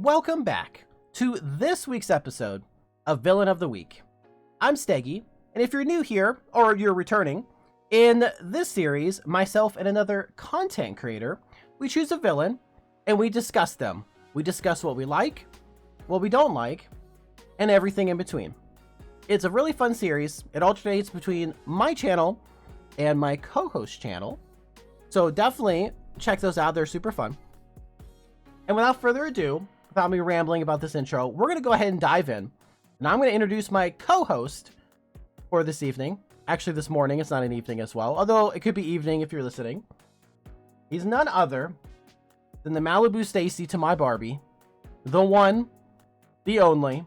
welcome back to this week's episode of Villain of the Week. I'm Steggy, and if you're new here, or you're returning, in this series, myself and another content creator, we choose a villain, and we discuss them. We discuss what we like, what we don't like, and everything in between. It's a really fun series. It alternates between my channel and my co-host channel, so definitely check those out. They're super fun. And without further ado, without me rambling about this intro, we're going to go ahead and dive in. And I'm going to introduce my co-host for this evening. Actually, this morning. It's not an evening as well, although it could be evening if you're listening. He's none other than the Malibu Stacy to my Barbie, the one, the only,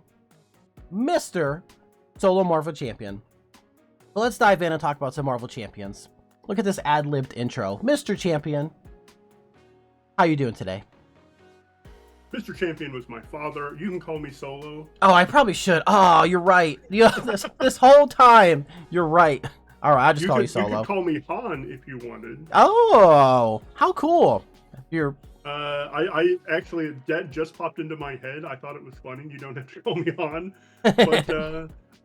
Mr. Solo Marvel Champion. So let's dive in and talk about some Marvel Champions. Look at this ad-libbed intro. Mr. Champion, how you doing today? Mr. Champion was my father. You can call me Solo. Oh, I probably should. Oh, you're right. You know, this whole time, you're right. All right, I'll just call you Solo. You could call me Han if you wanted. Oh, how cool. You're... I actually, that just popped into my head. I thought it was funny. You don't have to call me Han. But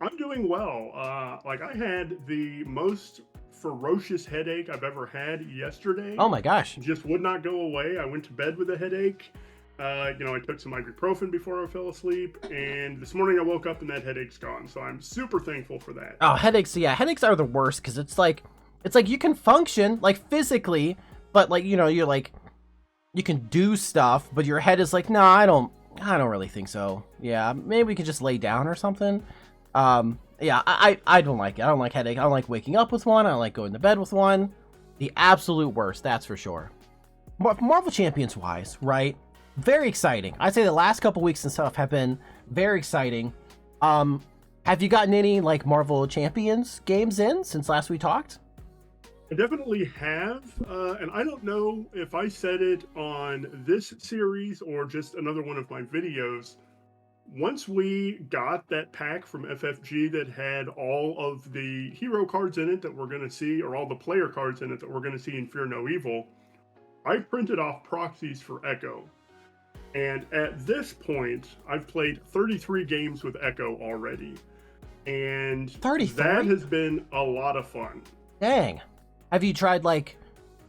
I'm doing well. Like, I had the most ferocious headache I've ever had yesterday. Oh my gosh. Just would not go away. I went to bed with a headache. I took some ibuprofen before I fell asleep, and this morning I woke up and that headache's gone. So I'm super thankful for that. Oh, headaches. Yeah, headaches are the worst because it's like you can function like physically, but like, you're like, you can do stuff, but your head is like, no, I don't really think so. Yeah, maybe we could just lay down or something. Yeah, I don't like it. I don't like headache. I don't like waking up with one. I don't like going to bed with one. The absolute worst, that's for sure. Marvel Champions wise, right? Very exciting. I'd say the last couple weeks and stuff have been very exciting. Have you gotten any like Marvel Champions games in since last we talked? I definitely have, and I don't know if I said it on this series or just another one of my videos. Once we got that pack from FFG that had all of the hero cards in it that we're going to see, or all the player cards in it that we're going to see in Fear No Evil, I printed off proxies for Echo. And at this point, I've played 33 games with Echo already. And 33? That has been a lot of fun. Dang. Have you tried like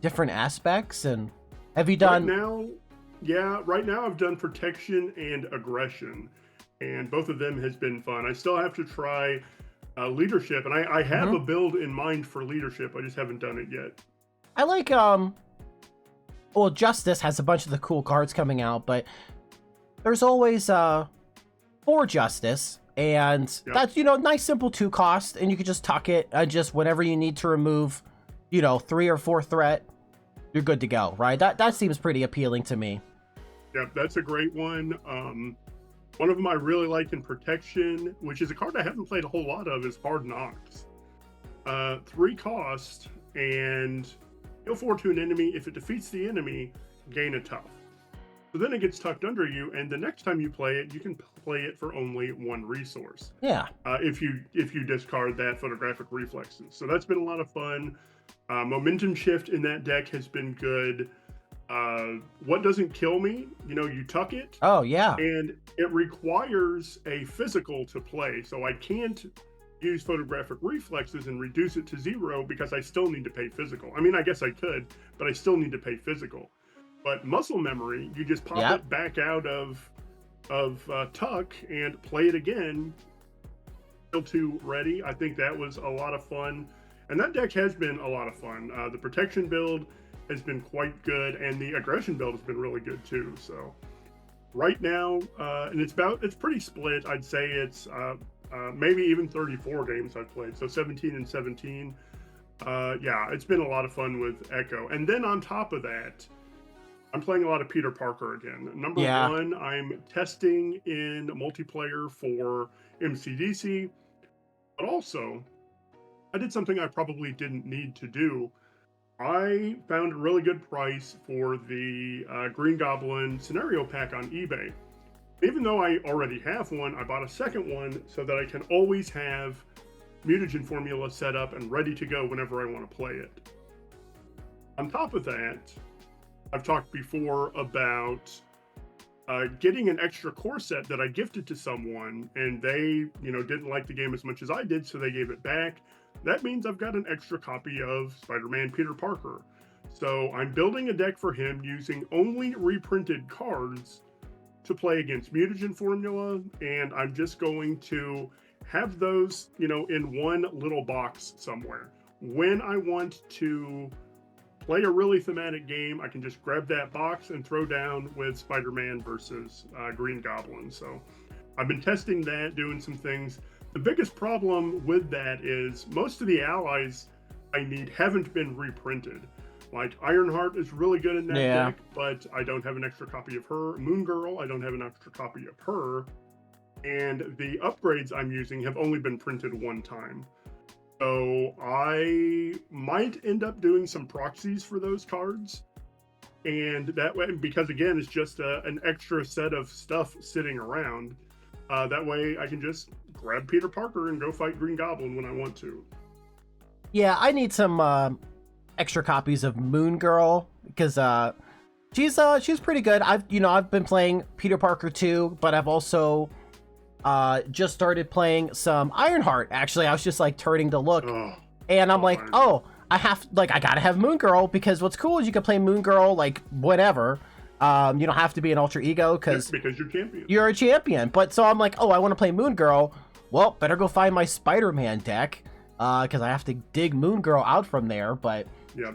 different aspects, and have you done... Right now I've done protection and aggression. And both of them has been fun. I still have to try leadership, and I have a build in mind for leadership. I just haven't done it yet. I like, well, Justice has a bunch of the cool cards coming out, but there's always, for Justice, and that's, nice simple 2 cost, and you can just tuck it, just whenever you need to remove, 3 or 4 threat, you're good to go, right? That seems pretty appealing to me. Yep, that's a great one. One of them I really like in Protection, which is a card I haven't played a whole lot of, is Hard Knocks. 3 cost, and deal 4 to an enemy. If it defeats the enemy, gain a tough. So then it gets tucked under you, and the next time you play it, you can play it for only 1 resource. Yeah. If you discard that Photographic Reflexes. So that's been a lot of fun. Momentum Shift in that deck has been good. What doesn't kill me, you tuck it. Oh, yeah. And it requires a physical to play. So I can't use Photographic Reflexes and reduce it to 0 because I still need to pay physical. I mean, I guess I could, but I still need to pay physical. But Muscle Memory, you just pop it back out of tuck and play it again. Still 2 ready. I think that was a lot of fun. And that deck has been a lot of fun. The protection build has been quite good, and the aggression build has been really good too. So right now, and it's pretty split. I'd say it's maybe even 34 games I've played. So 17 and 17. It's been a lot of fun with Echo. And then on top of that, I'm playing a lot of Peter Parker again. Number 1, I'm testing in multiplayer for MCDC, but also I did something I probably didn't need to do. I found a really good price for the Green Goblin scenario pack on eBay. Even though I already have one, I bought a second one so that I can always have mutagen formula set up and ready to go whenever I want to play it. On top of that, I've talked before about getting an extra core set that I gifted to someone, and they, didn't like the game as much as I did, so they gave it back. That means I've got an extra copy of Spider-Man Peter Parker. So I'm building a deck for him using only reprinted cards to play against Mutagen Formula, and I'm just going to have those, in one little box somewhere. When I want to play a really thematic game, I can just grab that box and throw down with Spider-Man versus Green Goblin. So I've been testing that, doing some things. The biggest problem with that is most of the allies I need haven't been reprinted. Like Ironheart is really good in that deck, but I don't have an extra copy of her. Moon Girl, I don't have an extra copy of her. And the upgrades I'm using have only been printed one time. So I might end up doing some proxies for those cards. And that way, because again, it's just an extra set of stuff sitting around. That way I can just grab Peter Parker and go fight Green Goblin when I want to. Yeah, I need some extra copies of Moon Girl because she's pretty good. I've been playing Peter Parker too, but I've also just started playing some Ironheart. Actually, I was just like turning to look, and I'm like, I gotta have Moon Girl, because what's cool is you can play Moon Girl like whatever. You don't have to be an alter ego because you're champion. You're a champion. But so I'm like, I want to play Moon Girl. Well, better go find my Spider-Man deck because I have to dig Moon Girl out from there. But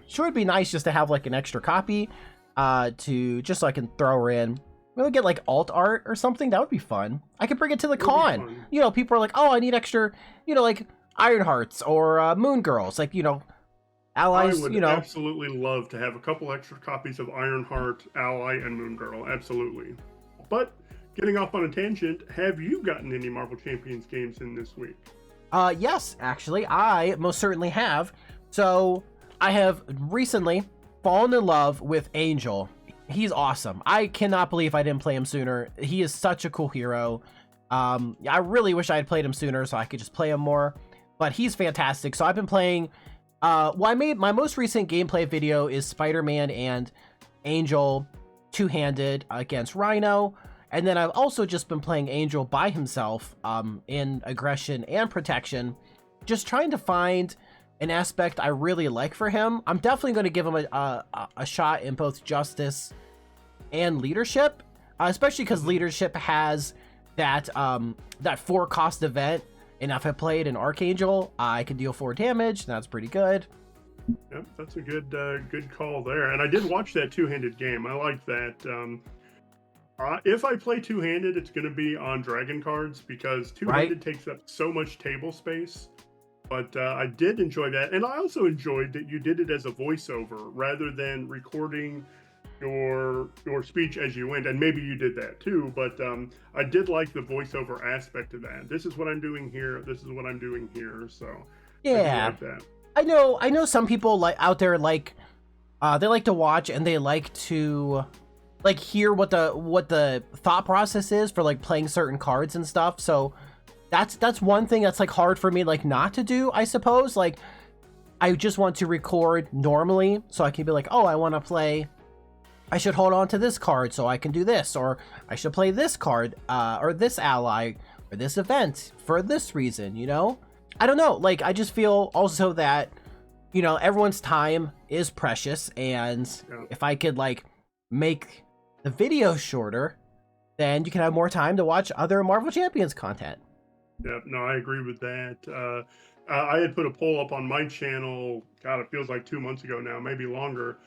sure, it'd be nice just to have like an extra copy to just so I can throw her in. Maybe get like alt art or something. That would be fun. I could bring it to the con. People are like, I need extra, like Ironhearts or Moon Girls, like allies. I would absolutely love to have a couple extra copies of Ironheart, Ally, and Moon Girl. Absolutely. But getting off on a tangent, have you gotten any Marvel Champions games in this week? Yes, actually, I most certainly have. So I have recently fallen in love with Angel. He's awesome. I cannot believe I didn't play him sooner. He is such a cool hero. I really wish I had played him sooner so I could just play him more. But he's fantastic. So I've been playing. I made my most recent gameplay video is Spider-Man and Angel two-handed against Rhino. And then I've also just been playing Angel by himself in aggression and protection, just trying to find an aspect I really like for him. I'm definitely going to give him a shot in both Justice and Leadership, especially because Leadership has that 4-cost event, and if I played an Archangel, I can deal 4 damage, and that's pretty good. Yep, that's a good call there. And I did watch that two-handed game. I like that. If I play two-handed, it's going to be on dragon cards because two-handed takes up so much table space. But I did enjoy that. And I also enjoyed that you did it as a voiceover rather than recording your speech as you went. And maybe you did that too. But I did like the voiceover aspect of that. This is what I'm doing here. This is what I'm doing here. So yeah, I like that. I know some people out there they like to watch and they like to hear what the thought process is for like playing certain cards and stuff. So that's one thing that's like hard for me not to do, I suppose. Like I just want to record normally so I can be like, I want to play, I should hold on to this card so I can do this, or I should play this card or this ally or this event for this reason, I don't know. I just feel also that everyone's time is precious, and if I could make the video shorter, then you can have more time to watch other Marvel Champions content. Yep, no, I agree with that. I had put a poll up on my channel, God, it feels like 2 months ago now, maybe longer,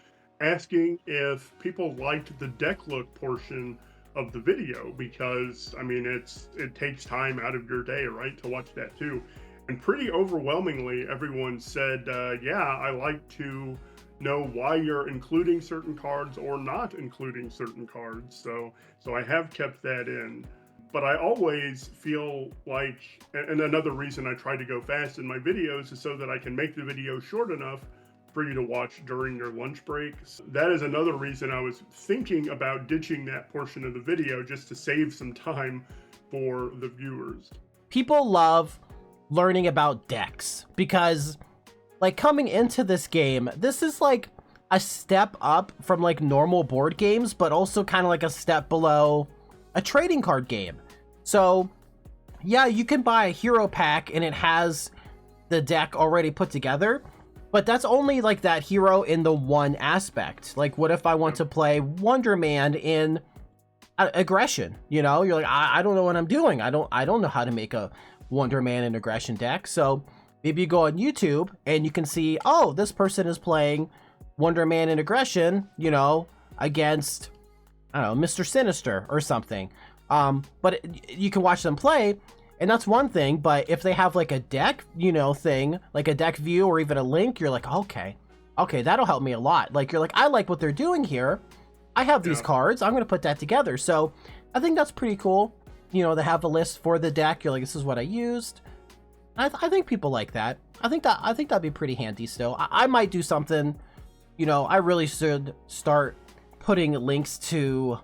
asking if people liked the deck look portion of the video, because, it takes time out of your day, right, to watch that too. And pretty overwhelmingly, everyone said, I like to know why you're including certain cards or not including certain cards. So I have kept that in. But I always feel like, and another reason I try to go fast in my videos is so that I can make the video short enough for you to watch during your lunch breaks. That is another reason I was thinking about ditching that portion of the video just to save some time for the viewers. People love learning about decks because coming into this game, this is a step up from normal board games, but also kind of a step below a trading card game. So yeah, you can buy a hero pack and it has the deck already put together, but that's only like that hero in the one aspect. Like, what if I want to play Wonder Man in aggression? You know, you're like, I don't know what I'm doing. I don't know how to make a Wonder Man in aggression deck. So maybe you go on YouTube and you can see, oh, this person is playing Wonder Man in aggression, you know, against, I don't know, Mr. Sinister or something. But you can watch them play, and that's one thing. But if they have like a deck, you know, thing, like a deck view or even a link, you're like, okay, that'll help me a lot. Like, you're like, I like what they're doing here. I have these cards. I'm going to put that together. So I think that's pretty cool. You know, they have a list for the deck. You're like, this is what I used. I think people like that. I think that'd be pretty handy still. I might do something, you know, I really should start putting links to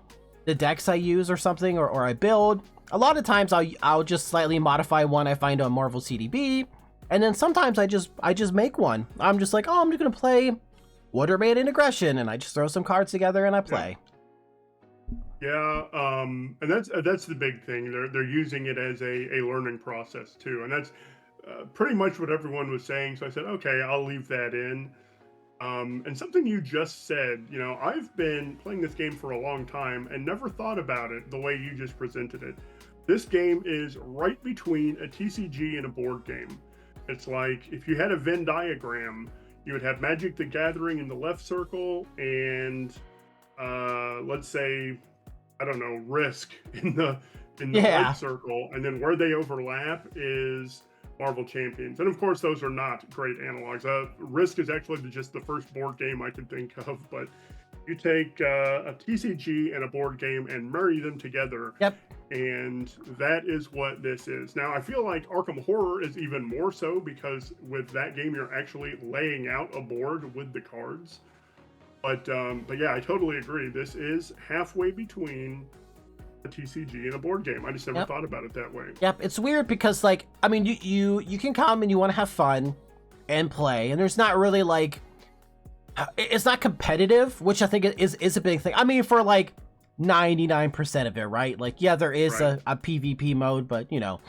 the decks I use or something, or I build. A lot of times I'll just slightly modify one I find on Marvel CDB, and then sometimes I just make one. I'm just like, oh, I'm just gonna play Wonder Man in aggression, and I just throw some cards together and I play. Yeah, and that's the big thing. They're using it as a learning process too, and that's pretty much what everyone was saying. So I said, okay, I'll leave that in. And something you just said, you know, I've been playing this game for a long time and never thought about it the way you just presented it. This game is right between a TCG and a board game. It's like if you had a Venn diagram, you would have Magic the Gathering in the left circle and let's say, I don't know, Risk in the right circle, and then where they overlap is Marvel Champions. And of course, those are not great analogs. Risk is actually just the first board game I could think of, but you take a TCG and a board game and marry them together. Yep. And that is what this is. Now, I feel like Arkham Horror is even more so because with that game, you're actually laying out a board with the cards. But yeah, I totally agree. This is halfway between a TCG and a board game. I just never thought about it that way. Yep, it's weird because, like, I mean, you can come and you want to have fun and play, and there's not really like, it's not competitive, which I think is a big thing. I mean, for like 99% of it, right? Like, yeah, there is a PvP mode, but you know,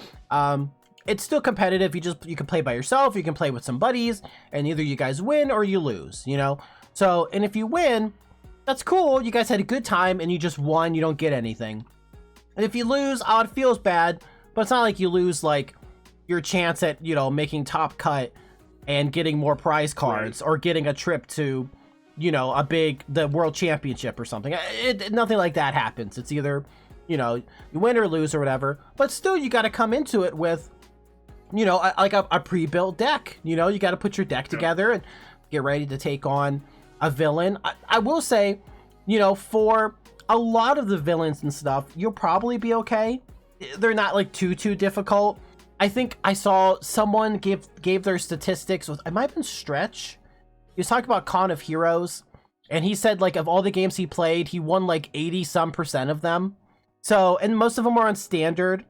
it's still competitive. You can play by yourself, you can play with some buddies, and either you guys win or you lose, you know? So, and if you win, that's cool. You guys had a good time and you just won, you don't get anything. And if you lose, it feels bad, but it's not like you lose like your chance at, you know, making top cut and getting more prize cards or getting a trip to, you know, the world championship or something. Nothing like that happens. It's either, you know, you win or lose or whatever, but still you got to come into it with, you know, like a pre-built deck. You know, you got to put your deck together and get ready to take on a villain. I will say, you know, for a lot of the villains and stuff, you'll probably be okay. They're not like too difficult. I think I saw someone gave their statistics with, it might have been Stretch. He was talking about Con of Heroes, and he said like of all the games he played, he won like 80% of them. So, and most of them are on standard.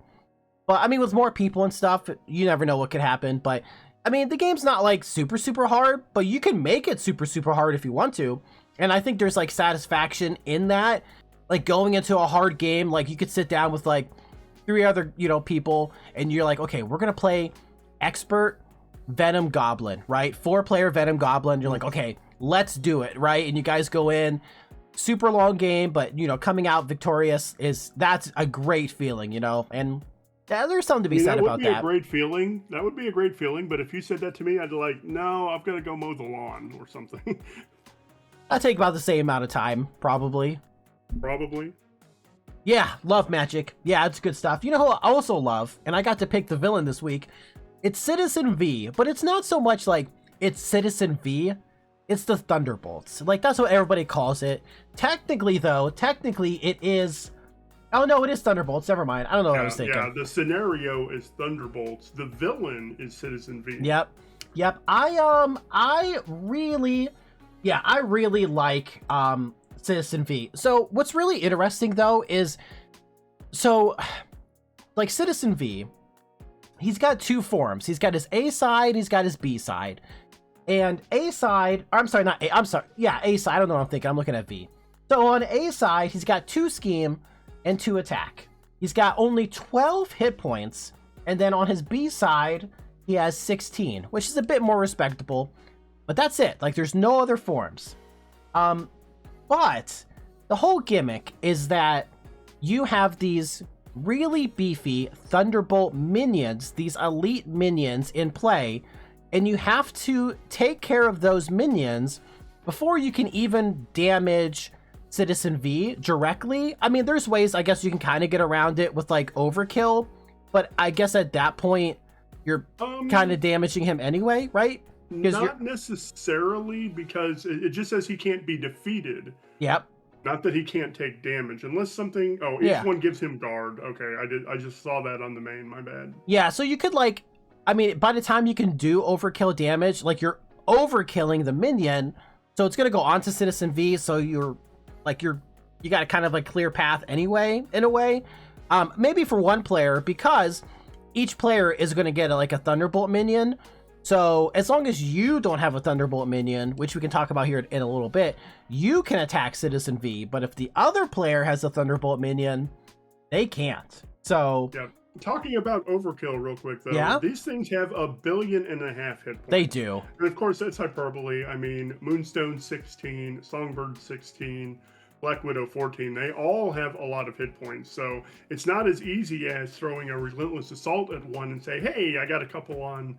But I mean, with more people and stuff, you never know what could happen. But I mean, the game's not like super hard, but you can make it super hard if you want to. And I think there's like satisfaction in that. Like going into a hard game, like you could sit down with like 3 other, you know, people, and you're like, okay, we're gonna play expert Venom Goblin, right? 4-player Venom Goblin. You're like, okay, let's do it, right? And you guys go in, super long game, but you know, coming out victorious that's a great feeling, you know. And yeah, there's something to be said about that. That would be a great feeling. That would be a great feeling. But if you said that to me, I'd be like, no, I've got to go mow the lawn or something. That'd take about the same amount of time, probably. Yeah, love Magic. Yeah, it's good stuff. You know who I also love, and I got to pick the villain this week, it's Citizen V, but it's not so much like it's Citizen V, it's the Thunderbolts. Like, that's what everybody calls it. Technically it is, oh no, it is Thunderbolts, never mind. I don't know what I was thinking. Yeah, the scenario is Thunderbolts. The villain is Citizen V. Yep. I really like Citizen V. So what's really interesting though is, so like Citizen V, he's got 2 forms. He's got his A side, he's got his B side. And A side, A side, I don't know what I'm thinking, I'm looking at V. So on A side, he's got 2 scheme, and 2 attack. He's got only 12 hit points, and then on his B side, he has 16, which is a bit more respectable. But that's it. Like, there's no other forms. But the whole gimmick is that you have these really beefy Thunderbolt minions, these elite minions in play, and you have to take care of those minions before you can even damage Citizen V directly. I mean, there's ways, I guess, you can kind of get around it with, like, overkill, but I guess at that point, you're kind of damaging him anyway, right? Not necessarily, because it just says he can't be defeated. Yep. Not that he can't take damage, unless something... Oh, each one gives him guard. Okay, I just saw that on the main, my bad. Yeah, so you could, like... I mean, by the time you can do overkill damage, like, you're overkilling the minion, so it's going to go on to Citizen V, so you got a kind of, like, clear path anyway, in a way. Maybe for one player, because each player is going to get, like, a Thunderbolt minion. So as long as you don't have a Thunderbolt minion, which we can talk about here in a little bit, you can attack Citizen V. But if the other player has a Thunderbolt minion, they can't. So yeah. Talking about overkill real quick, though, these things have 1.5 billion hit points. They do. And of course, that's hyperbole. I mean, Moonstone 16, Songbird 16, Black Widow 14, they all have a lot of hit points. So it's not as easy as throwing a Relentless Assault at one and say, hey, I got a couple on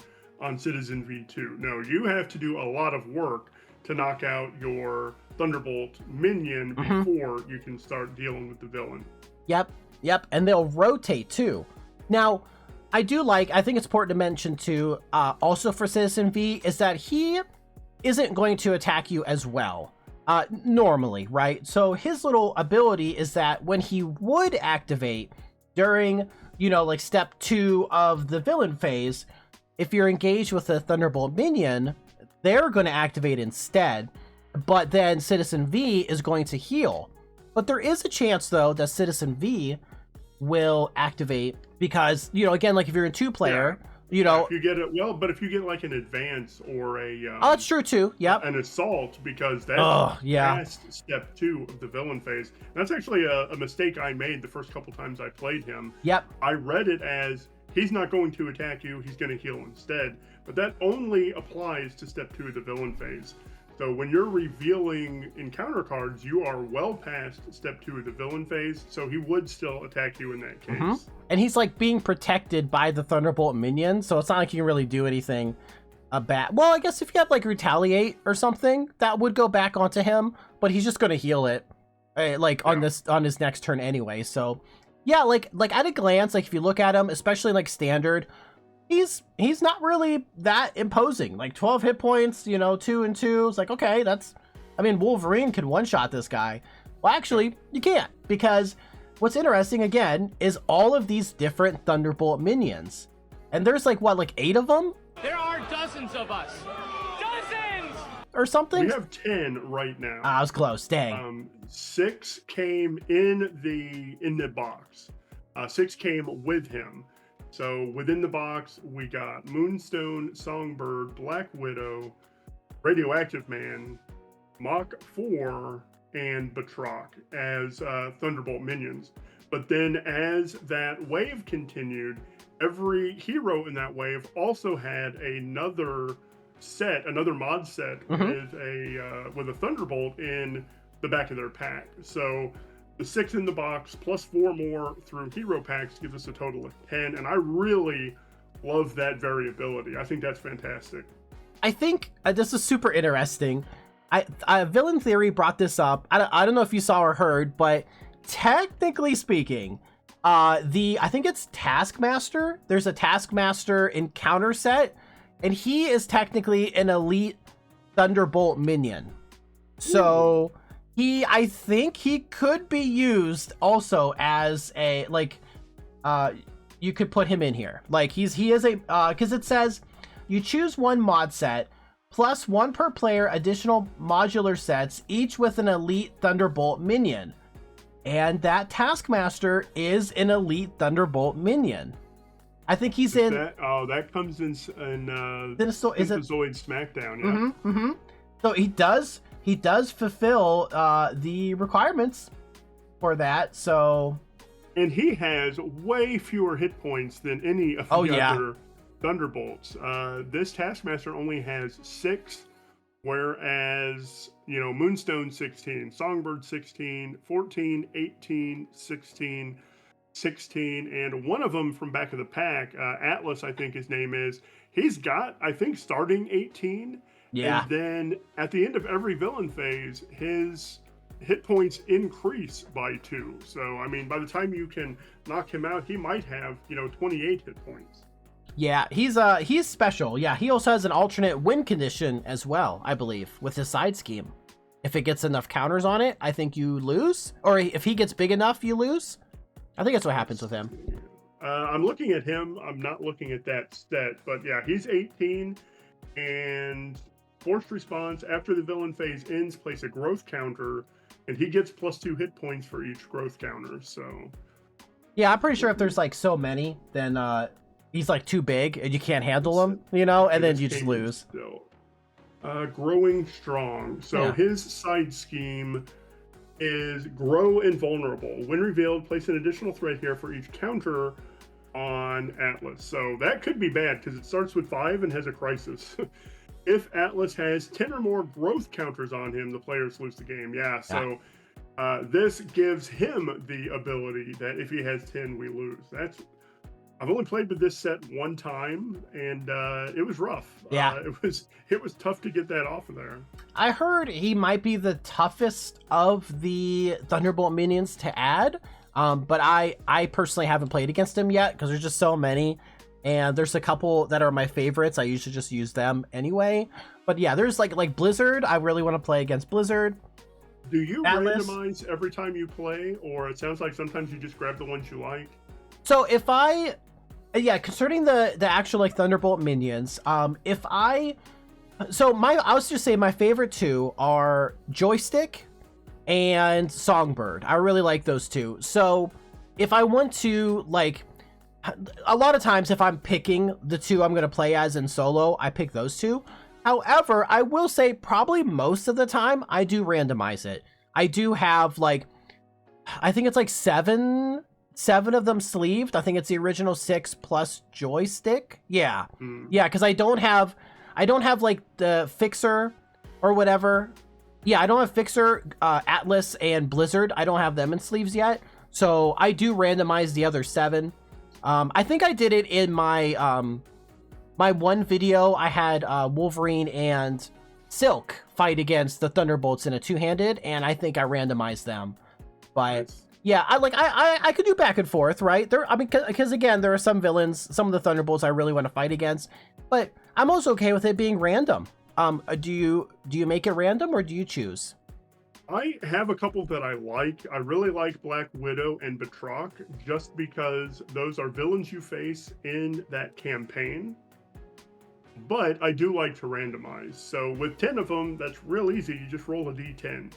Citizen V2. No, you have to do a lot of work to knock out your Thunderbolt minion before you can start dealing with the villain. Yep. And they'll rotate too. Now, I think it's important to mention too, also for Citizen V, is that he isn't going to attack you as well, normally, right? So his little ability is that when he would activate during, like step 2 of the villain phase, if you're engaged with a Thunderbolt minion, they're going to activate instead, but then Citizen V is going to heal. But there is a chance, though, that Citizen V will activate because, again, like if you're in 2-player, if you get it, but if you get like an advance or a... oh, that's true, too. Yep. An assault, because that's past step 2 of the villain phase. And that's actually a mistake I made the first couple times I played him. Yep. I read it as... he's not going to attack you, he's going to heal instead. But that only applies to step 2 of the villain phase. So when you're revealing encounter cards, you are well past step 2 of the villain phase, so he would still attack you in that case. And he's like being protected by the Thunderbolt minion, so it's not like you can really do anything bad. Well, I guess if you have like Retaliate or something, that would go back onto him, but he's just going to heal it on his next turn anyway. So yeah, like at a glance, like if you look at him, especially like standard, he's not really that imposing. Like 12 hit points, 2 and 2. It's like, okay, Wolverine can one-shot this guy. Well, actually, you can't, because what's interesting again is all of these different Thunderbolt minions, and there's like 8 of them. There are dozens of us. Dozens! Or something. We have 10 right now. I was close. Dang. 6 came in the box. 6 came with him. So within the box, we got Moonstone, Songbird, Black Widow, Radioactive Man, Mach 4, and Batroc as Thunderbolt minions. But then as that wave continued, every hero in that wave also had another mod set with a Thunderbolt in the back of their pack. So the 6 in the box plus 4 more through hero packs gives us a total of 10, and I really love that variability. I think that's fantastic. I think this is super interesting. Villain Theory brought this up. I don't know if you saw or heard, but technically speaking, I think it's Taskmaster. There's a Taskmaster encounter set, and he is technically an elite Thunderbolt minion. So I think he could be used also as a, you could put him in here. Like he is a, because it says you choose one mod set plus 1 per player additional modular sets, each with an elite Thunderbolt minion. And that Taskmaster is an elite Thunderbolt minion. I think he's in. That comes in Synthozoid SmackDown. Yeah. So he does fulfill the requirements for that. So And he has way fewer hit points than any of the other Thunderbolts. This Taskmaster only has 6, whereas, Moonstone 16, Songbird 16, 14, 18, 16, 16, and one of them from back of the pack, Atlas, I think his name is, he's got, I think, starting 18. Yeah. And then at the end of every villain phase, his hit points increase by 2. So, I mean, by the time you can knock him out, he might have, 28 hit points. Yeah, he's special. Yeah, he also has an alternate win condition as well, I believe, with his side scheme. If it gets enough counters on it, I think you lose. Or if he gets big enough, you lose. I think that's what happens with him. I'm looking at him. I'm not looking at that stat. But yeah, he's 18. And forced response after the villain phase ends, place a growth counter. And he gets +2 hit points for each growth counter. So yeah, I'm pretty sure if there's like so many, then he's like too big and you can't handle him, and then you just lose. Still. Growing strong. So his side scheme is grow invulnerable. When revealed, place an additional threat here for each counter on Atlas. So that could be bad because it starts with 5 and has a crisis. If Atlas has 10 or more growth counters on him, the players lose the game. So this gives him the ability that if he has 10, we lose. I've only played with this set one time, and it was rough. Yeah, it was tough to get that off of there. I heard he might be the toughest of the Thunderbolt minions to add, but I personally haven't played against him yet because there's just so many, and there's a couple that are my favorites. I usually just use them anyway. But yeah, there's like Blizzard. I really want to play against Blizzard. Do you Atlas. randomize every time you play, or it sounds like sometimes you just grab the ones you like? So concerning the actual like Thunderbolt minions, I'll just say my favorite 2 are Joystick and Songbird. I really like those 2. So if I want to, like, a lot of times if I'm picking the 2 I'm going to play as in solo, I pick those 2. However, I will say probably most of the time I do randomize it. I do have like, I think it's like 7 of them sleeved. I think it's the original 6 plus Joystick. Yeah. Because I don't have like the Fixer or whatever. Yeah, I don't have Fixer, Atlas, and Blizzard. I don't have them in sleeves yet. So I do randomize the other 7. I think I did it in my my one video. I had Wolverine and Silk fight against the Thunderbolts in a 2-handed, and I think I randomized them. But yeah, I could do back and forth, right? Because again, there are some villains, some of the Thunderbolts I really want to fight against, but I'm also okay with it being random. Do you make it random or do you choose? I have a couple that I like. I really like Black Widow and Batroc just because those are villains you face in that campaign. But I do like to randomize. So with 10 of them, that's real easy. You just roll a d10.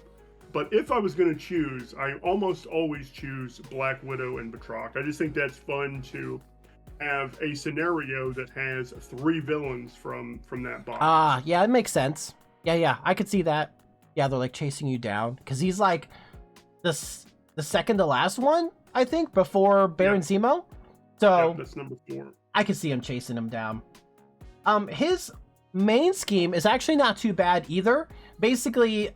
But if I was going to choose, I almost always choose Black Widow and Batroc. I just think that's fun to have a scenario that has 3 villains from that box. Yeah, it makes sense. Yeah, I could see that. Yeah, they're like chasing you down because he's like the second to last one, I think, before Baron Zemo. So that's number 4. I could see him chasing him down. His main scheme is actually not too bad either. Basically,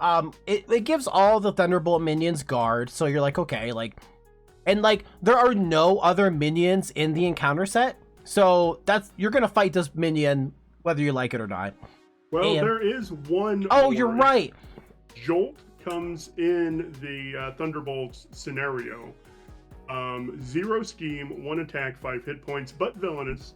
it gives all the Thunderbolt minions guard, so you're like, okay, and there are no other minions in the encounter set, so you're gonna fight this minion whether you like it or not. Well, there is one. Oh, you're right. Jolt comes in the Thunderbolts scenario. 0 scheme, 1 attack, 5 hit points, but villainous.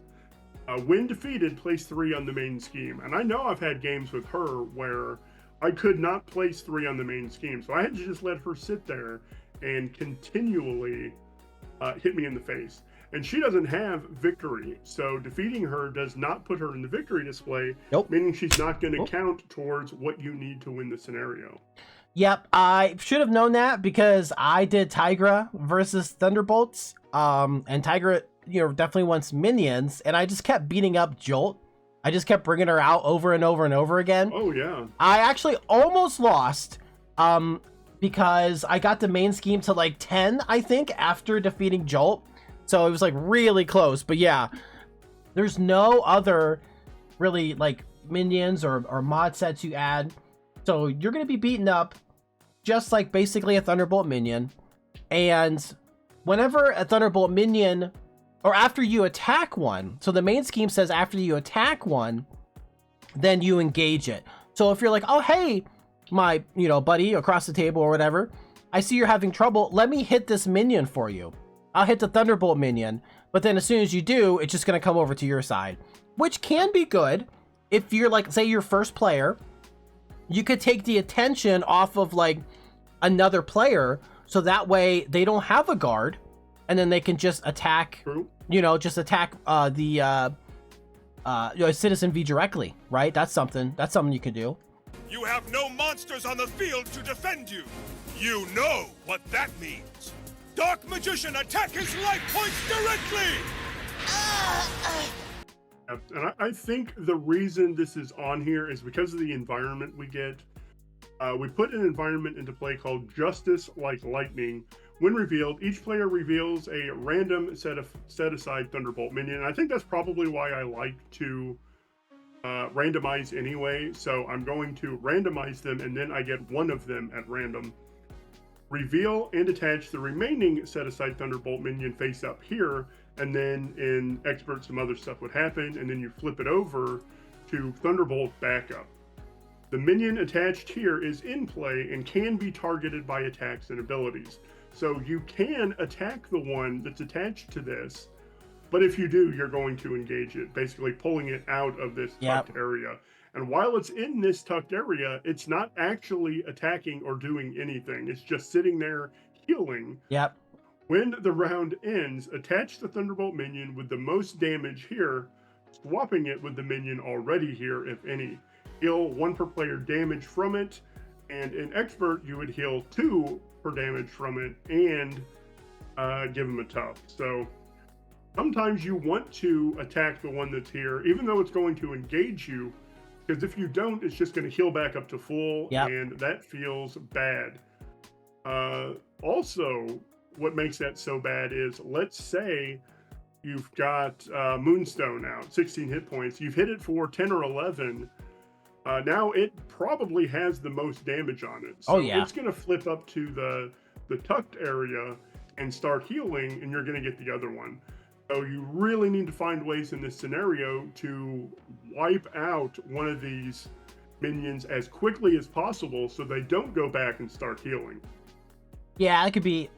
When defeated, place 3 on the main scheme. And I know I've had games with her where I could not place 3 on the main scheme, so I had to just let her sit there and continually hit me in the face. And she doesn't have victory, so defeating her does not put her in the victory display, meaning she's not going to count towards what you need to win the scenario. Yep, I should have known that because I did Tigra versus Thunderbolts, and Tigra, definitely wants minions, and I just kept beating up Jolt. I just kept bringing her out over and over and over again. Oh, yeah. I actually almost lost, because I got the main scheme to like 10, I think, after defeating Jolt. So it was like really close. But yeah, there's no other really like minions or mod sets you add. So you're going to be beaten up just like basically a Thunderbolt minion. And whenever a Thunderbolt minion, or after you attack one, so the main scheme says after you attack one, then you engage it. So if you're like, oh, hey, my, buddy across the table or whatever, I see you're having trouble. Let me hit this minion for you. I'll hit the Thunderbolt minion. But then as soon as you do, it's just going to come over to your side, which can be good. If you're like, say you're first player, you could take the attention off of like another player. So that way they don't have a guard and then they can just attack, True. the Citizen V directly, right? That's something you can do. You have no monsters on the field to defend you. You know what that means. Dark Magician, attack his life points directly! And I think the reason this is on here is because of the environment we get. We put an environment into play called Justice Like Lightning. When revealed, each player reveals a random set-aside Thunderbolt minion. And I think that's probably why I like to randomize anyway. So I'm going to randomize them, and then I get one of them at random. Reveal and attach the remaining set-aside Thunderbolt minion face up here, and then in Expert some other stuff would happen, and then you flip it over to Thunderbolt backup. The minion attached here is in play and can be targeted by attacks and abilities. So you can attack the one that's attached to this, but if you do, you're going to engage it, basically pulling it out of this tucked area. And while it's in this tucked area, it's not actually attacking or doing anything. It's just sitting there healing. Yep. When the round ends, attach the Thunderbolt minion with the most damage here, swapping it with the minion already here, if any. Heal 1 per player damage from it, and in Expert, you would heal 2 per damage from it, and give him a tough. So sometimes you want to attack the one that's here, even though it's going to engage you, because if you don't, it's just going to heal back up to full, and that feels bad. Also, what makes that so bad is, let's say you've got Moonstone out, 16 hit points. You've hit it for 10 or 11. Now it probably has the most damage on it. So it's going to flip up to the tucked area and start healing, and you're going to get the other one. So you really need to find ways in this scenario to wipe out one of these minions as quickly as possible so they don't go back and start healing. Yeah, it could be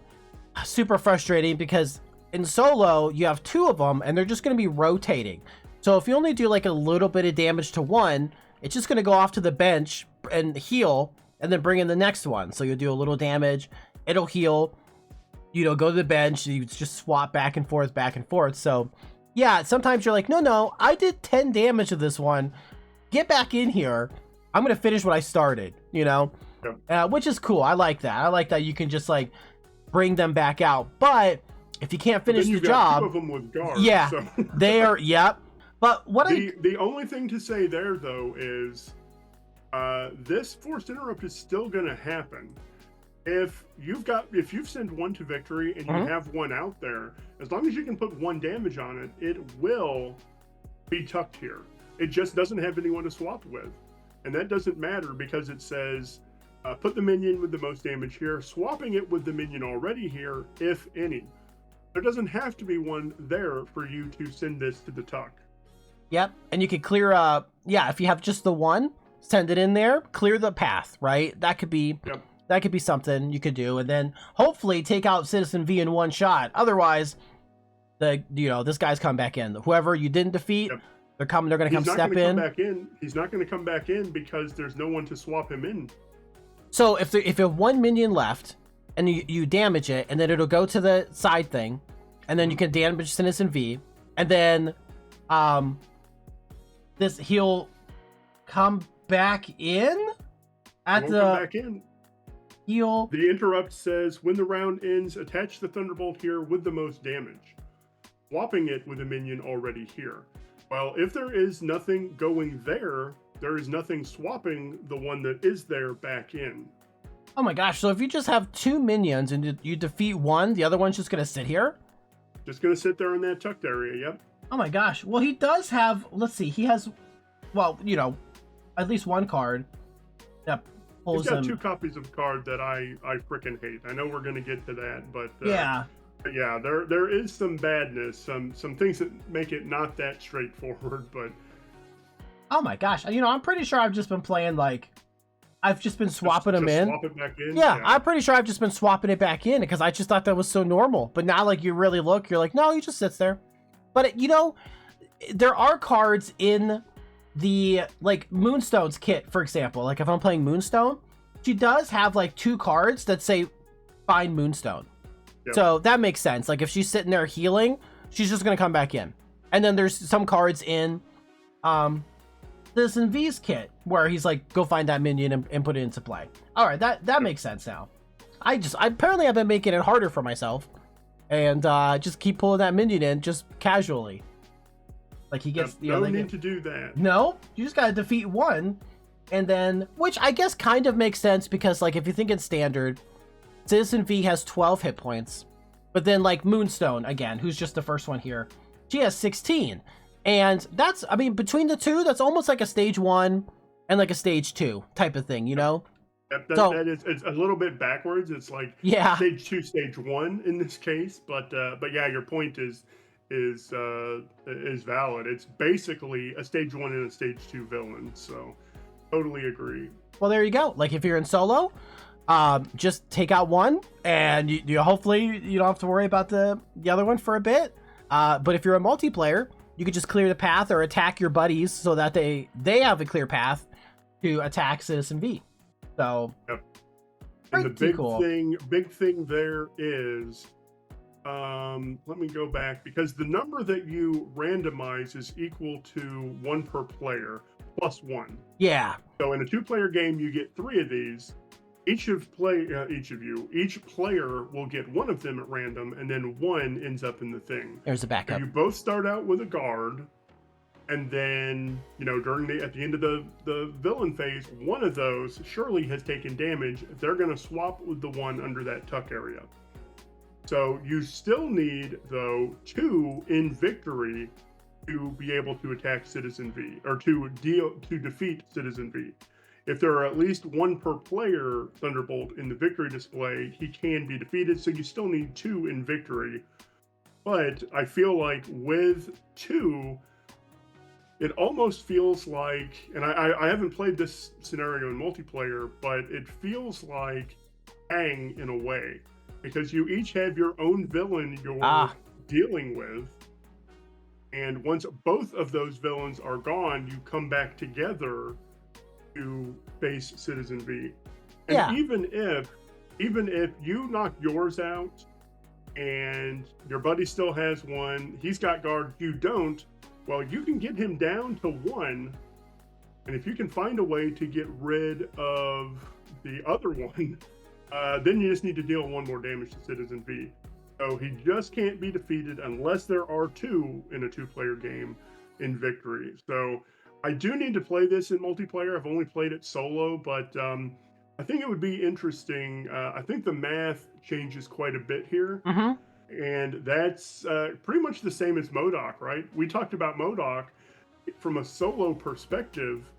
super frustrating because in solo, you have 2 of them and they're just going to be rotating. So if you only do like a little bit of damage to one, it's just going to go off to the bench and heal and then bring in the next one. So you'll do a little damage, it'll heal, go to the bench, you just swap back and forth. So yeah, sometimes you're like, no, I did 10 damage to this one. Get back in here. I'm going to finish what I started, which is cool. I like that. I like that you can just like bring them back out. But if you can't finish the job, 2 of them with guards. Yeah, so. they are. Yep. But what the only thing to say there though is this forced interrupt is still going to happen. If you send one to victory and you have one out there, as long as you can put 1 damage on it, it will be tucked here. It just doesn't have anyone to swap with. And that doesn't matter because it says, put the minion with the most damage here, swapping it with the minion already here, if any. There doesn't have to be one there for you to send this to the tuck. Yep. And you could clear, if you have just the one, send it in there, clear the path, right? That could be... Yep. That could be something you could do, and then hopefully take out Citizen V in one shot. Otherwise, this guy's come back in. Whoever you didn't defeat, they're going to come step in. He's not going to come back in because there's no one to swap him in. So if you have 1 minion left and you damage it, and then it'll go to the side thing, and then you can damage Citizen V, and then he'll come back in at the come back in. Heal. The interrupt says, when the round ends, attach the Thunderbolt here with the most damage, swapping it with a minion already here. Well, if there is nothing going there is nothing swapping the one that is there back in. Oh my gosh, so if you just have 2 minions and you defeat one, the other one's just gonna sit here? Just gonna sit there in that tucked area, yep. Oh my gosh. Well, he does have, let's see, he has, well, you know, at least one card that pulls He's got him. 2 copies of a card that I freaking hate. I know we're gonna get to that, but Yeah. yeah, there is some badness, some things that make it not that straightforward, but Oh my gosh. You know, I'm pretty sure I've just been playing, like, I've just been swapping them in. Swap it back in. Yeah, I'm pretty sure I've just been swapping it back in because I just thought that was so normal. But now, like, you really look, you're like, no, he just sits there. But, you know, there are cards in the, like, Moonstone's kit, for example. Like, if I'm playing Moonstone, she does have, like, 2 cards that say, find Moonstone. Yep. So that makes sense. Like, if she's sitting there healing, she's just going to come back in. And then there's some cards in Citizen V's kit where he's like, go find that minion and put it into play. All right, that makes sense now. I apparently I've been making it harder for myself and just keep pulling that minion in just casually. Like he gets no need to do that. No, you just gotta defeat one, and then, which I guess kind of makes sense because, like, if you think in standard, Citizen V has 12 hit points, but then, like, Moonstone again, who's just the first one here, she has 16. And that's, I mean, between the two, that's almost like a stage 1 and like a stage 2 type of thing, you know? That is, it's a little bit backwards. It's like stage 2, stage 1 in this case. But yeah, your point is valid. It's basically a stage 1 and a stage 2 villain. So totally agree. Well, there you go. Like if you're in solo, just take out one, and you hopefully you don't have to worry about the other one for a bit. But if you're a multiplayer, you could just clear the path or attack your buddies so that they have a clear path to attack Citizen V. So, yep. And the big thing there is, let me go back, because the number that you randomize is equal to 1 per player plus 1. Yeah. So in a 2-player game, you get 3 of these. Each player will get 1 of them at random, and then 1 ends up in the thing. There's a backup. So you both start out with a guard, and then, you know, at the end of the villain phase, one of those surely has taken damage. They're going to swap with the one under that tuck area. So you still need, though, 2 in victory to be able to attack Citizen V, or to defeat Citizen V. If there are at least 1 per player Thunderbolt in the victory display, he can be defeated, so you still need 2 in victory. But I feel like with 2, it almost feels like, and I haven't played this scenario in multiplayer, but it feels like Hang in a way, because you each have your own villain you're dealing with, and once both of those villains are gone, you come back together to face Citizen V. And even if you knock yours out and your buddy still has 1, he's got guard, you don't, well, you can get him down to 1, and if you can find a way to get rid of the other one, then you just need to deal 1 more damage to Citizen V. So he just can't be defeated unless there are 2 in a 2-player game in victory. So I do need to play this in multiplayer. I've only played it solo, but I think it would be interesting. I think the math changes quite a bit here. Mm-hmm. And that's pretty much the same as MODOK, right? We talked about MODOK from a solo perspective,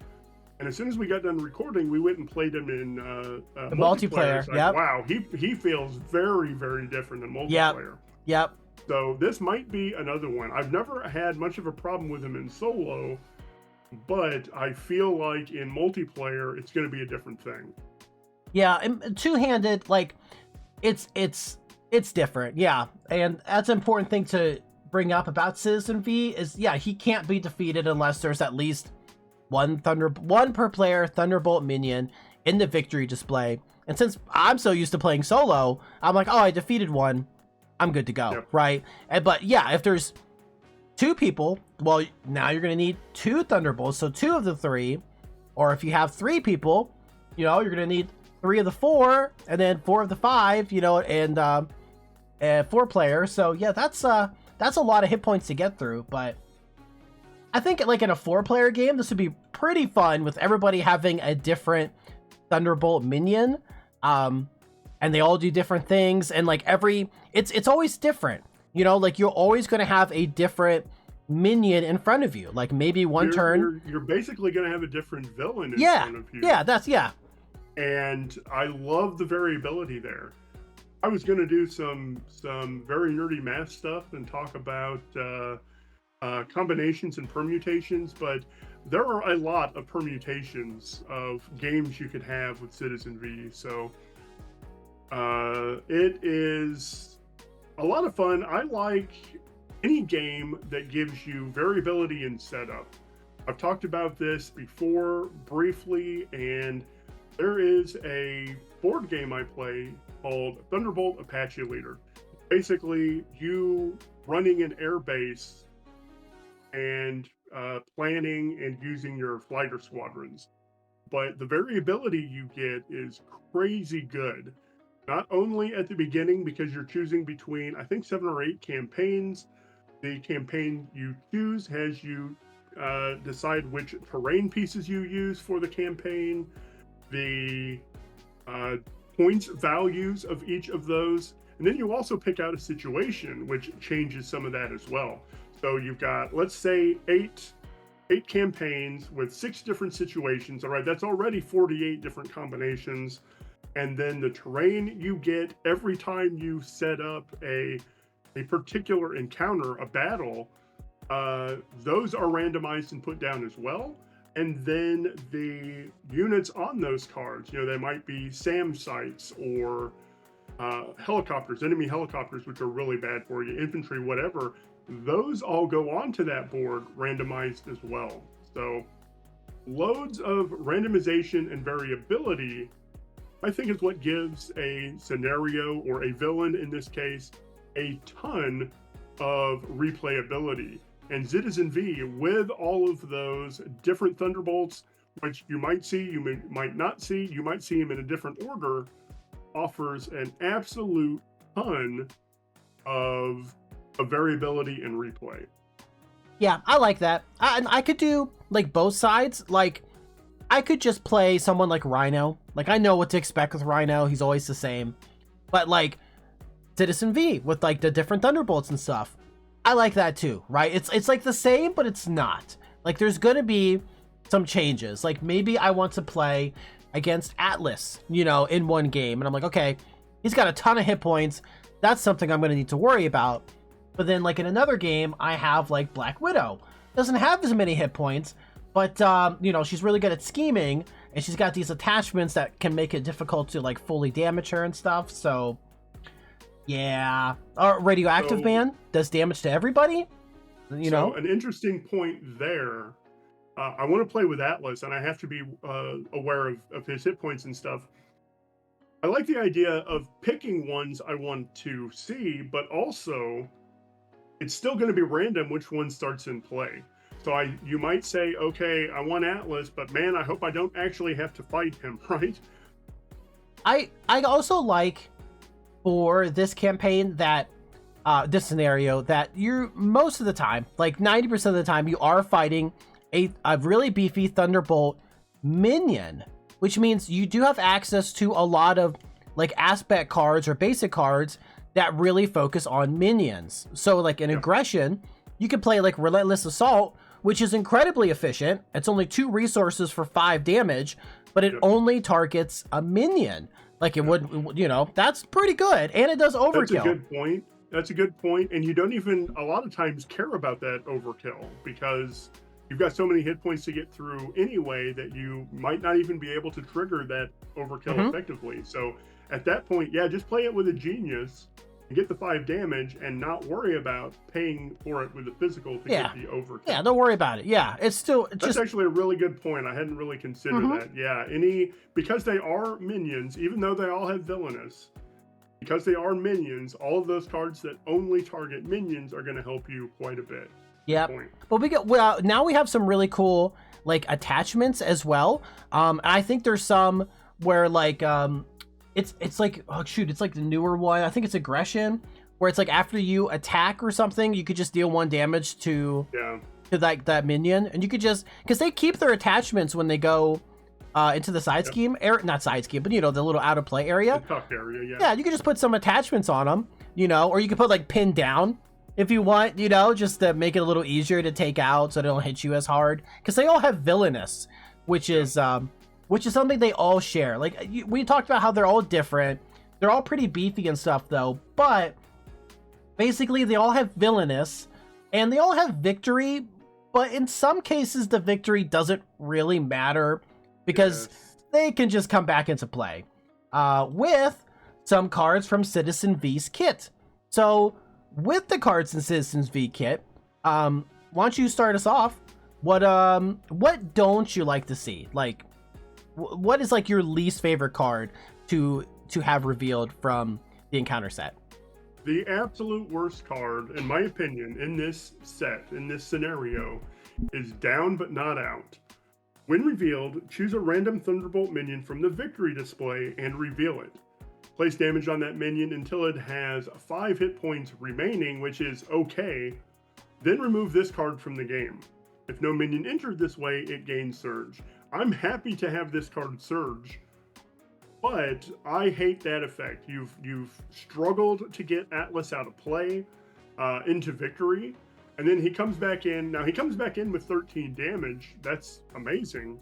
and as soon as we got done recording, we went and played him in the multiplayer. Like, wow, he feels very, very different than multiplayer. Yep. So this might be another one. I've never had much of a problem with him in solo, but I feel like in multiplayer, it's going to be a different thing. Yeah, and two-handed, like, it's different, yeah. And that's an important thing to bring up about Citizen V is, he can't be defeated unless there's at least one per player Thunderbolt minion in the victory display. And since I'm so used to playing solo, I'm like, I defeated 1, I'm good to go, right? But if there's 2 people, well, now you're going to need 2 Thunderbolts, so 2 of the 3. Or if you have 3 people, you're going to need 3 of the 4, and then 4 of the 5, and 4 players. So that's a lot of hit points to get through. But I think like in a 4-player game, this would be pretty fun with everybody having a different Thunderbolt minion. And they all do different things, and like it's always different, you know, like you're always going to have a different minion in front of you. Like maybe one turn you're basically going to have a different villain in yeah front of you. yeah And I love the variability there. I was going to do some very nerdy math stuff and talk about combinations and permutations, but there are a lot of permutations of games you could have with Citizen V. So it is a lot of fun. I like any game that gives you variability in setup. I've talked about this before briefly, and there is a board game I play called Thunderbolt Apache Leader. Basically, you running an air base and planning and using your fighter squadrons. But the variability you get is crazy good. Not only at the beginning, because you're choosing between, I think, 7 or 8 campaigns. The campaign you choose has you decide which terrain pieces you use for the campaign, the points values of each of those, and then you also pick out a situation which changes some of that as well. So you've got, let's say, eight campaigns with 6 different situations. All right, that's already 48 different combinations. And then the terrain you get every time you set up a particular encounter, a battle, those are randomized and put down as well. And then the units on those cards, you know, they might be SAM sites or helicopters, enemy helicopters, which are really bad for you, infantry, whatever. Those all go onto that board randomized as well. So loads of randomization and variability, I think, is what gives a scenario, or a villain in this case, a ton of replayability. And Citizen V, with all of those different Thunderbolts, which you might see, you might not see, you might see them in a different order, offers an absolute ton of variability and replay. Yeah, I like that. I could do like both sides. Like I could just play someone like Rhino. Like I know what to expect with Rhino. He's always the same. But like Citizen V with like the different Thunderbolts and stuff, I like that too, right? It's like the same, but it's not. Like there's gonna be some changes. Like maybe I want to play against Atlas, you know, in one game, and I'm like, okay, he's got a ton of hit points. That's something I'm gonna need to worry about. But then like in another game, I have like Black Widow. Doesn't have as many hit points, but you know, she's really good at scheming, and she's got these attachments that can make it difficult to like fully damage her and stuff. So yeah. Radioactive Man does damage to everybody, you know. An interesting point there. I want to play with Atlas, and I have to be aware of his hit points and stuff. I like the idea of picking ones I want to see, but also it's still going to be random which one starts in play. So you might say, okay, I want Atlas, but man, I hope I don't actually have to fight him, right? I also like for this campaign that this scenario that you're most of the time, like 90% of the time, you are fighting a really beefy Thunderbolt minion, which means you do have access to a lot of like aspect cards or basic cards that really focus on minions. So like in aggression, you can play like Relentless Assault, which is incredibly efficient. It's only 2 resources for 5 damage, but it only targets a minion. Like it would, you know, that's pretty good. And it does overkill. That's a good point. That's a good point. And you don't even a lot of times care about that overkill, because you've got so many hit points to get through anyway that you might not even be able to trigger that overkill effectively. So at that point, yeah, just play it with a genius and get the 5 damage and not worry about paying for it with the physical to get the overkill. Yeah, don't worry about it. Yeah, it's still That's actually a really good point. I hadn't really considered that. Yeah, because they are minions, even though they all have villainous, because they are minions, all of those cards that only target minions are going to help you quite a bit. Yeah, but now we have some really cool like attachments as well. And I think there's some where like it's like, oh shoot, it's like the newer one. I think it's aggression, where it's like after you attack or something, you could just deal 1 damage to like that minion, and you could just, because they keep their attachments when they go into the side scheme, not side scheme, but the little out of play area. The tuck area, yeah. Yeah, you can just put some attachments on them, or you can put like pin down if you want, just to make it a little easier to take out so they don't hit you as hard. Because they all have villainous, which is something they all share. Like we talked about how they're all different. They're all pretty beefy and stuff though, but basically they all have villainous and they all have victory, but in some cases the victory doesn't really matter because they can just come back into play with some cards from Citizen V's kit. So with the cards in Citizens V kit, why don't you start us off? What don't you like to see? Like, what is like your least favorite card to have revealed from the encounter set? The absolute worst card, in my opinion, in this set, in this scenario, is Down But Not Out. When revealed, choose a random Thunderbolt minion from the victory display and reveal it. Place damage on that minion until it has 5 hit points remaining, which is okay. Then remove this card from the game. If no minion entered this way, it gains Surge. I'm happy to have this card Surge, but I hate that effect. You've struggled to get Atlas out of play into victory, and then he comes back in. Now he comes back in with 13 damage. That's amazing.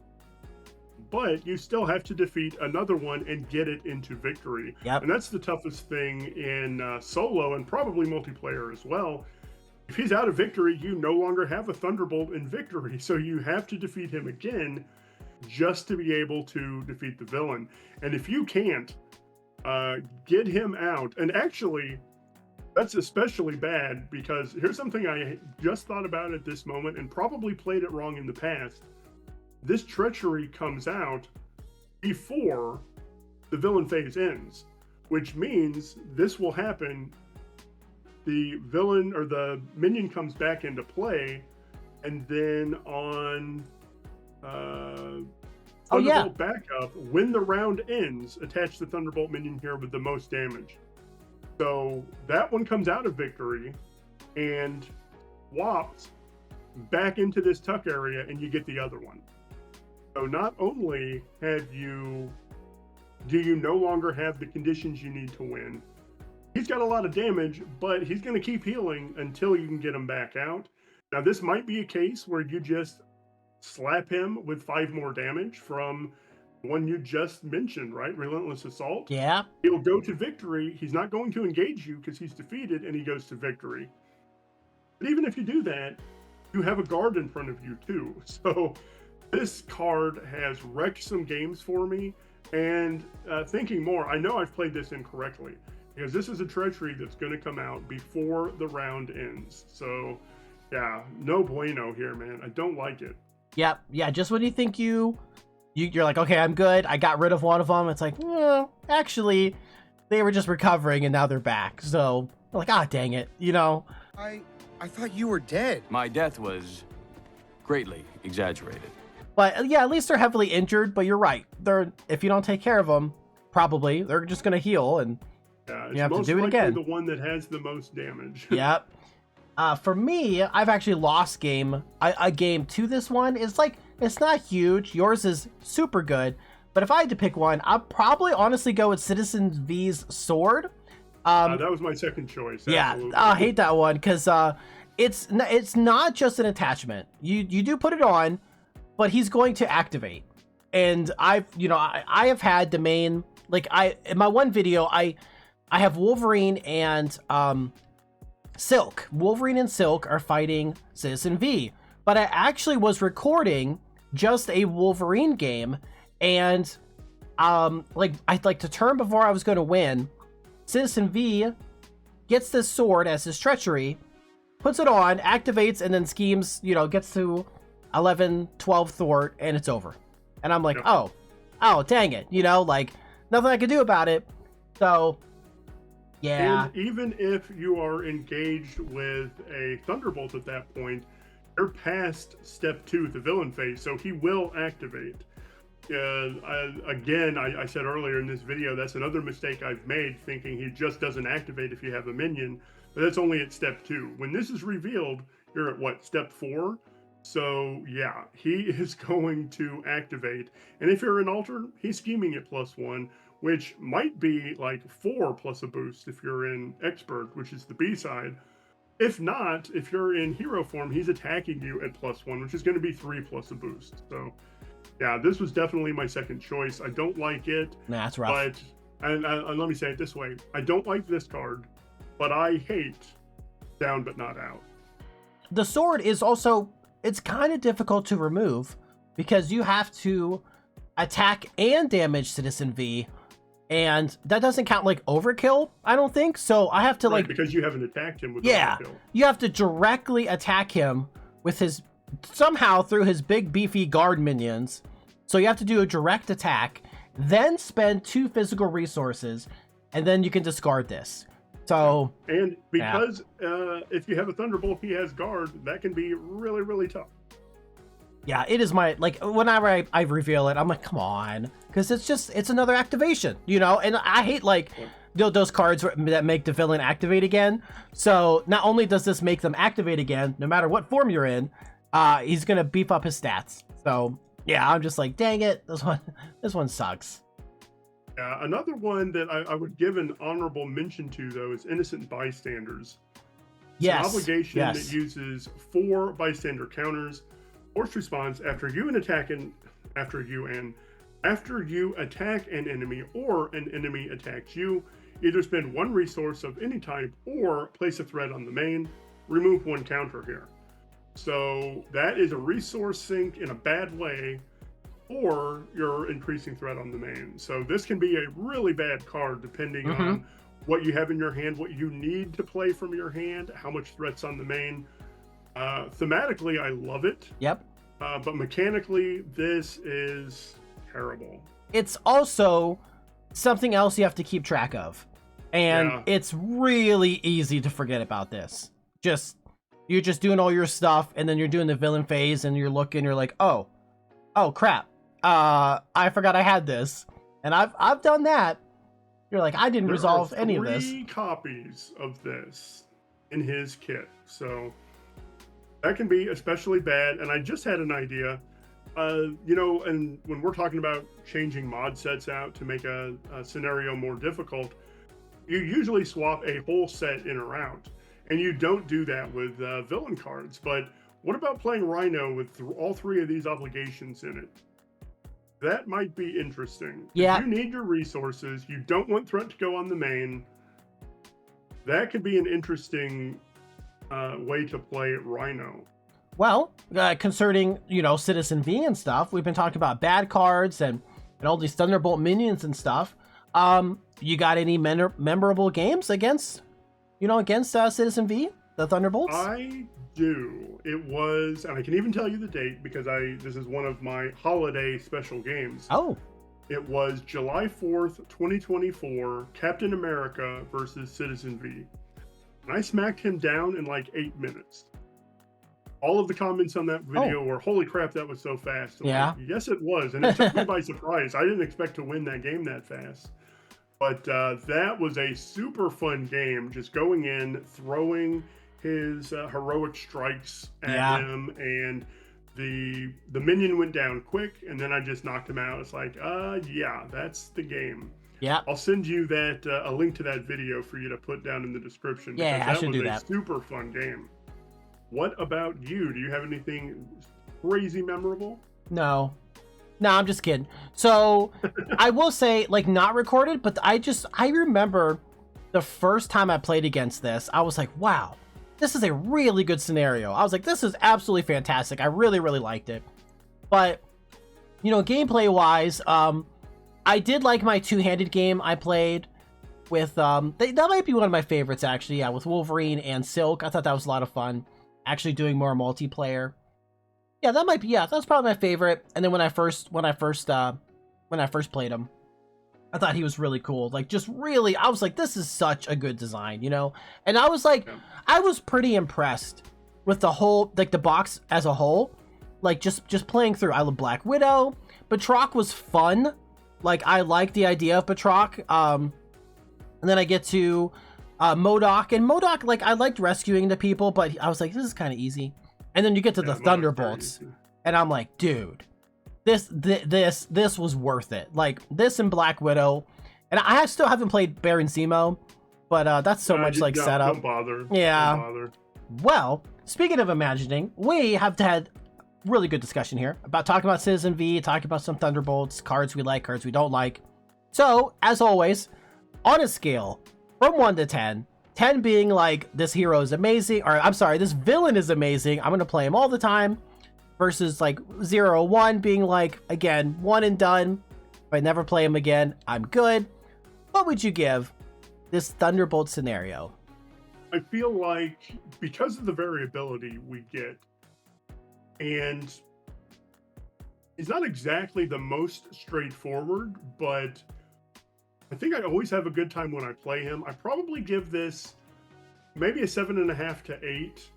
But you still have to defeat another one and get it into victory. Yep. And that's the toughest thing in solo and probably multiplayer as well. If he's out of victory, you no longer have a Thunderbolt in victory. So you have to defeat him again just to be able to defeat the villain. And if you can't get him out, and actually, that's especially bad because here's something I just thought about at this moment and probably played it wrong in the past. This treachery comes out before the villain phase ends, which means this will happen. The villain or the minion comes back into play, and then on Thunderbolt backup, when the round ends, attach the Thunderbolt minion here with the most damage. So that one comes out of victory and swaps back into this tuck area, and you get the other one. So not only do you no longer have the conditions you need to win, he's got a lot of damage, but he's going to keep healing until you can get him back out. Now this might be a case where you just slap him with 5 more damage from one you just mentioned, right? Relentless Assault. Yeah. He'll go to victory. He's not going to engage you because he's defeated, and he goes to victory. But even if you do that, you have a guard in front of you too. So this card has wrecked some games for me, and thinking more, I know I've played this incorrectly, because this is a treachery that's going to come out before the round ends. So, yeah, no bueno here, man. I don't like it. Yep. Yeah, just when you think you're like, okay, I'm good. I got rid of one of them. It's like, well, actually, they were just recovering, and now they're back. So, like, dang it, I thought you were dead. My death was greatly exaggerated. But yeah, at least they're heavily injured. But you're right. If you don't take care of them, probably they're just gonna heal, and you have to do it again. The one that has the most damage. Yep. For me, I've actually lost a game to this one. It's not huge. Yours is super good. But if I had to pick one, I'd probably honestly go with Citizen V's Sword. That was my second choice. Yeah, Absolutely. I hate that one because it's not just an attachment. You do put it on, but he's going to activate. And I have had the main, in my one video, I have Wolverine and Silk. Wolverine and Silk are fighting Citizen V, but I actually was recording just a Wolverine game, and the turn before I was going to win, Citizen V gets this sword as his treachery, puts it on, activates, and then schemes, gets to 11, 12 thwart, and it's over. And I'm like, oh, dang it. Nothing I can do about it. So, yeah. And even if you are engaged with a Thunderbolt at that point, you're past step 2, the villain phase, so he will activate. I said earlier in this video, that's another mistake I've made, thinking he just doesn't activate if you have a minion, but that's only at step 2. When this is revealed, you're at step 4? So yeah, he is going to activate. And if you're an alter, he's scheming at +1, which might be like 4 plus a boost if you're in expert, which is the B side. If not, if you're in hero form, he's attacking you at +1, which is going to be 3 plus a boost. So yeah, this was definitely my second choice. I don't like it. Nah, that's rough. But and let me say it this way: I don't like this card, but I hate down but not out. The sword is also, it's kind of difficult to remove because you have to attack and damage Citizen V, and that doesn't count like overkill, I don't think. So I have to Right, like, because you haven't attacked him with yeah, overkill. you have to directly attack him with his, somehow through his big beefy guard minions. So you have to do a direct attack, then spend 2 physical resources, and then you can discard this. So And because if you have a Thunderbolt, he has guard, that can be really, really tough. yeah, it is my, like, whenever I reveal it, I'm like, come on, because it's another activation, you know. And I hate like those cards that make the villain activate again. So not only does this make them activate again, no matter what form you're in, he's gonna beef up his stats. So yeah, I'm just like, dang it, this one sucks. Yeah, another one that I would give an honorable mention to, though, is Innocent Bystanders. It's Yes, an obligation yes. that uses 4 bystander counters. Force response after you attack an enemy or an enemy attacks you, either spend 1 resource of any type or place a threat on the main. Remove 1 counter here. So that is a resource sink in a bad way, or you're increasing threat on the main. So this can be a really bad card depending on what you have in your hand, what you need to play from your hand, how much threat's on the main. Thematically, I love it. Yep. But mechanically, this is terrible. It's also something else you have to keep track of. And Yeah. it's really easy to forget about this. You're just doing all your stuff, and then you're doing the villain phase, and you're like, oh crap. I forgot I had this. And I've done that. You're like, I didn't resolve any of this. 3 copies of this in his kit. So that can be especially bad. And I just had an idea. You know, and when we're talking about changing mod sets out to make a scenario more difficult, you usually swap a whole set in or out. And you don't do that with villain cards. But what about playing Rhino with all 3 of these obligations in it? That might be interesting. Yeah. If you need your resources, you don't want threat to go on the main, that could be an interesting way to play Rhino. Well, concerning, you know, Citizen V and stuff, we've been talking about bad cards and all these Thunderbolt minions and stuff. You got any memorable games against Citizen V, the Thunderbolts? I do. It was, and I can even tell you the date because this is one of my holiday special games. Oh. It was July 4th, 2024, Captain America versus Citizen V. And I smacked him down in like 8 minutes. All of the comments on that video were, holy crap, that was so fast. I'm Yeah. like, yes, it was. And it took me by surprise. I didn't expect to win that game that fast. But that was a super fun game. Just going in, throwing his heroic strikes at him, and the minion went down quick, and then I just knocked him out. It's like, yeah, that's the game. Yeah. I'll send you that a link to that video for you to put down in the description. Yeah, because I should do was that. a super fun game. What about you? Do you have anything crazy memorable? No, I'm just kidding. So I will say, like, not recorded, but I remember the first time I played against this, I was like, wow, this is a really good scenario. I was like, this is absolutely fantastic. I really, really liked it. But, you know, gameplay wise, I did like my 2-handed game I played with, that might be one of my favorites actually. Yeah, with Wolverine and Silk. I thought that was a lot of fun. Actually doing more multiplayer. Yeah, that's probably my favorite. And then when I first played him, I thought he was really cool. Like, just really, I was like, this is such a good design, you know? And I was like, I was pretty impressed with the whole, like, the box as a whole. Like, just playing through. I love Black Widow. Batroc was fun. Like, I like the idea of Batroc. And then I get to MODOK. And MODOK, like, I liked rescuing the people, but I was like, this is kind of easy. And then you get to the Monarch's Thunderbolts, very easy. and I'm like, dude, this was worth it. Like this and Black Widow, and I still haven't played Baron Zemo, but that's so much like setup. Don't bother. Yeah. Don't bother. Well, speaking of imagining, we have had really good discussion here about talking about Citizen V, talking about some Thunderbolts, cards we like, cards we don't like. So, as always, on a scale from 1 to 10, 10 being like this hero is amazing, or I'm sorry, this villain is amazing, I'm gonna play him all the time, versus like 0 1 being like, again, one and done, if I never play him again, I'm good. What would you give this Thunderbolt scenario? I feel like because of the variability we get, and it's not exactly the most straightforward, but I think I always have a good time when I play him. I probably give this maybe a 7.5 to 8,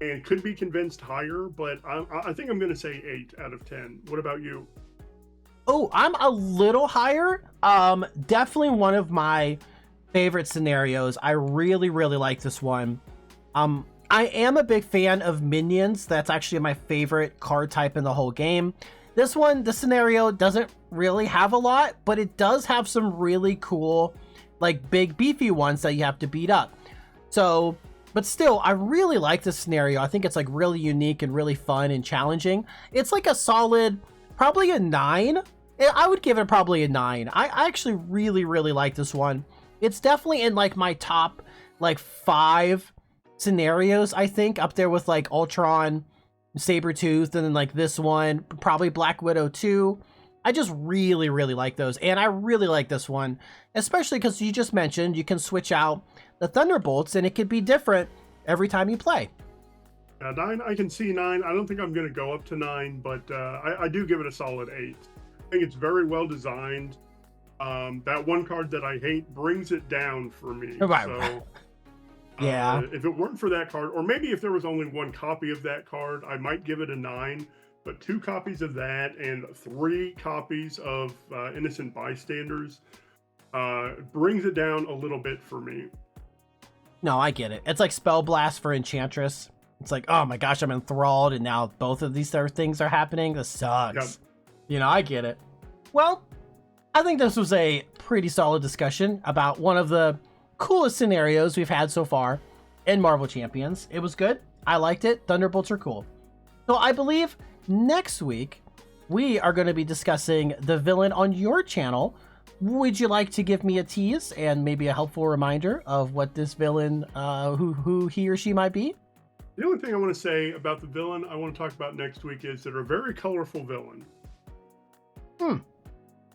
and could be convinced higher, but I think I'm going to say 8 out of 10. What about you? Oh, I'm a little higher. Definitely one of my favorite scenarios. I really like this one. I am a big fan of minions. That's actually my favorite card type in the whole game. This scenario doesn't really have a lot, but it does have some really cool, like big beefy ones that you have to beat up. So, but still, I really like this scenario. I think it's like really unique and really fun and challenging. It's like a solid, probably a 9. I would give it probably a 9. I actually really like this one. It's definitely in like my top like 5 scenarios, I think, up there with like Ultron, Sabretooth, and then like this one, probably Black Widow 2. I just really like those, and I really like this one, especially because you just mentioned you can switch out the Thunderbolts and it could be different every time you play. 9, I can see 9. I don't think I'm going to go up to 9, but I do give it a solid 8. I think it's very well designed. That one card that I hate brings it down for me. Right. So, yeah. If it weren't for that card, or maybe if there was only one copy of that card, I might give it a 9. But 2 copies of that and 3 copies of Innocent Bystanders brings it down a little bit for me. No, I get it. It's like Spell Blast for Enchantress. It's like, oh my gosh, I'm enthralled, and now both of these things are happening. This sucks. Yep. You know, I get it. Well, I think this was a pretty solid discussion about one of the coolest scenarios we've had so far in Marvel Champions. It was good. I liked it. Thunderbolts are cool. So I believe next week we are going to be discussing the villain on your channel. Would you like to give me a tease and maybe a helpful reminder of what this villain, who he or she might be? The only thing I want to say about the villain I want to talk about next week is they're a very colorful villain.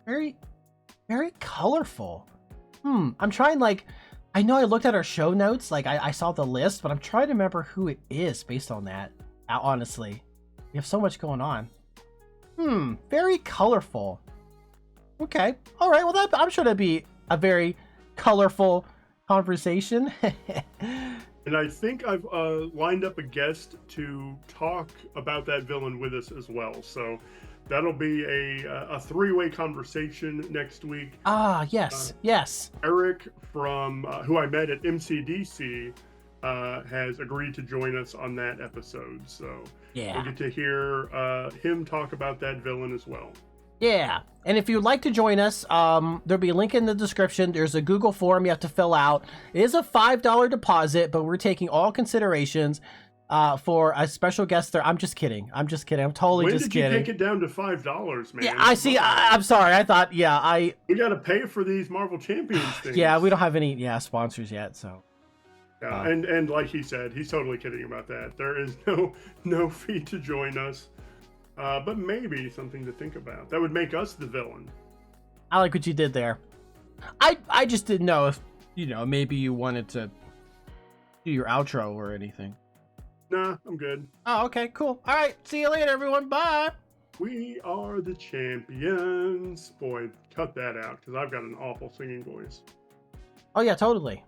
Very colorful. I'm trying, like, I know I looked at our show notes, like I saw the list, but I'm trying to remember who it is based on that. Honestly, we have so much going on. Very colorful. Okay, all right. Well, I'm sure that'd be a very colorful conversation. And I think I've lined up a guest to talk about that villain with us as well. So that'll be a 3-way conversation next week. Yes. Eric from who I met at MCDC has agreed to join us on that episode. So Yeah. we'll get to hear him talk about that villain as well. Yeah, and if you'd like to join us, there'll be a link in the description. There's a Google form you have to fill out. It is a $5 deposit, but we're taking all considerations for a special guest there. I'm just kidding. I'm totally just kidding. When did you take it down to $5, man? Yeah, I see. I'm sorry. I thought, we got to pay for these Marvel Champions things. Yeah, we don't have any sponsors yet, so. Yeah, and like he said, he's totally kidding about that. There is no fee to join us. But maybe something to think about. That would make us the villain. I like what you did there. I just didn't know if, maybe you wanted to do your outro or anything. Nah, I'm good. Oh, okay, cool. All right, see you later, everyone. Bye. We are the champions. Boy, cut that out, because I've got an awful singing voice. Oh, yeah, totally.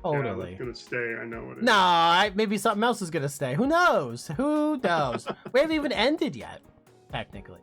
Yeah, it's gonna stay. I know it is. No, maybe something else is gonna stay. Who knows? We haven't even ended yet, technically.